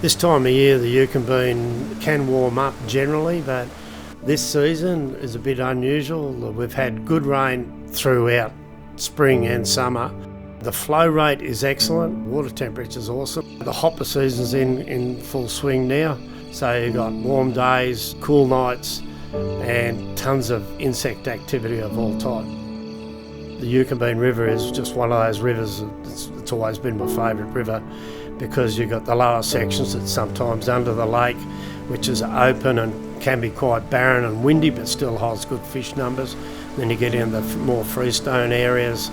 This time of year the Eucumbene can warm up generally, but this season is a bit unusual. We've had good rain throughout spring and summer. The flow rate is excellent, water temperature's awesome. The hopper season's in full swing now, so you've got warm days, cool nights and tons of insect activity of all type. The Eucumbene River is just one of those rivers, it's always been my favourite river, because you've got the lower sections that's sometimes under the lake, which is open and can be quite barren and windy, but still holds good fish numbers. Then you get in the more freestone areas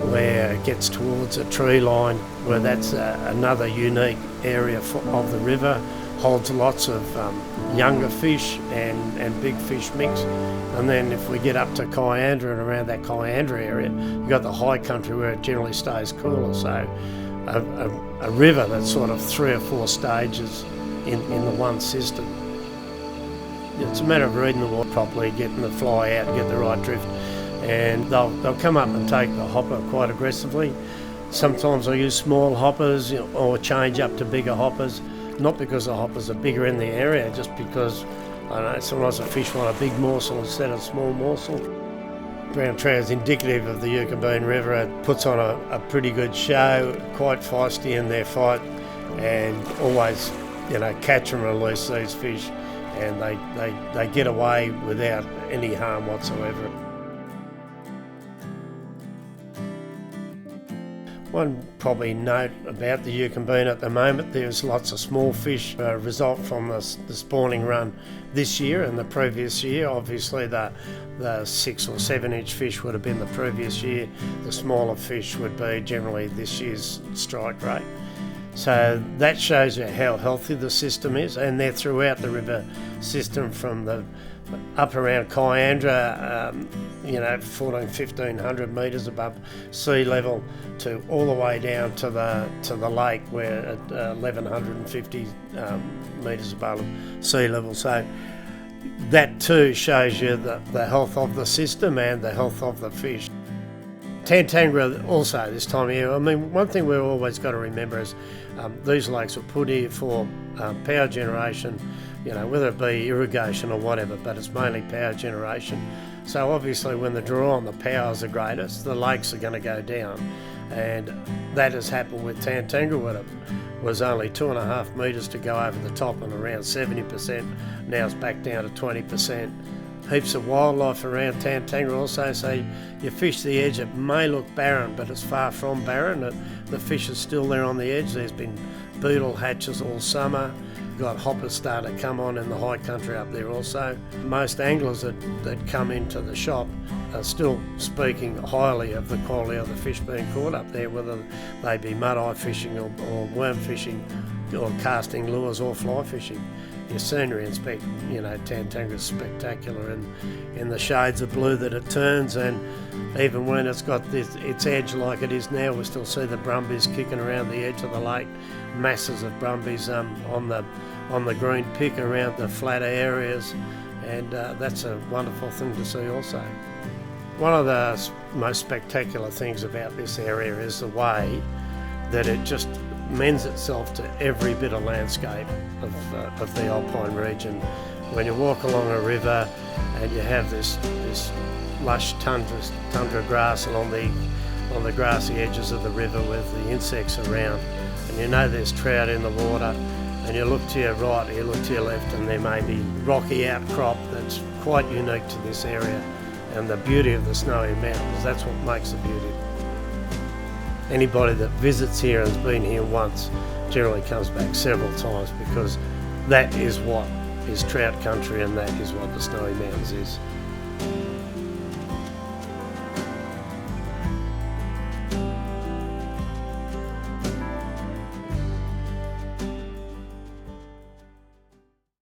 where it gets towards a tree line, where that's another unique area of the river, holds lots of younger fish and big fish mix. And then if we get up to Kyandra and around that Kyandra area, you've got the high country where it generally stays cooler. So a river that's sort of 3 or 4 stages in the one system. It's a matter of reading the water properly, getting the fly out, get the right drift, and they'll come up and take the hopper quite aggressively. Sometimes I use small hoppers, or change up to bigger hoppers, not because the hoppers are bigger in the area, just because, I don't know, sometimes the fish want a big morsel instead of a small morsel. Brown trout is indicative of the Eucumbene River. It puts on a pretty good show, quite feisty in their fight, and always, catch and release these fish, and they get away without any harm whatsoever. One probably note about the Eucumbene at the moment, there's lots of small fish result from the spawning run this year and the previous year. Obviously the 6 or 7 inch fish would have been the previous year. The smaller fish would be generally this year's strike rate. So that shows you how healthy the system is, and they're throughout the river system, from the up around Kyandra, 1500 metres above sea level, to all the way down to the lake, where at 1150 metres above sea level. So that too shows you the health of the system and the health of the fish. Tantangara also this time of year, one thing we've always got to remember is these lakes were put here for power generation, whether it be irrigation or whatever, but it's mainly power generation. So obviously when the draw on the power is the greatest, the lakes are going to go down, and that has happened with Tantangara. It was only 2.5 metres to go over the top and around 70%, now it's back down to 20%. Heaps of wildlife around Tantangara also, so you fish the edge, it may look barren, but it's far from barren. The fish is still there on the edge. There's been beetle hatches all summer. Got hoppers starting to come on in the high country up there also. Most anglers that come into the shop are still speaking highly of the quality of the fish being caught up there, whether they be mud-eye fishing or worm fishing or casting lures or fly fishing. Your scenery and Tantangara's spectacular in the shades of blue that it turns, and even when it's got its edge like it is now, we still see the brumbies kicking around the edge of the lake, masses of brumbies on the green pick around the flatter areas, and that's a wonderful thing to see also. One of the most spectacular things about this area is the way that it just lends itself to every bit of landscape of the alpine region. When you walk along a river and you have this lush tundra grass along the grassy edges of the river with the insects around, and there's trout in the water, and you look to your right or you look to your left and there may be rocky outcrop that's quite unique to this area, and the beauty of the Snowy Mountains, that's what makes the beauty. Anybody that visits here and has been here once generally comes back several times, because that is what is trout country, and that is what the Snowy Mountains is.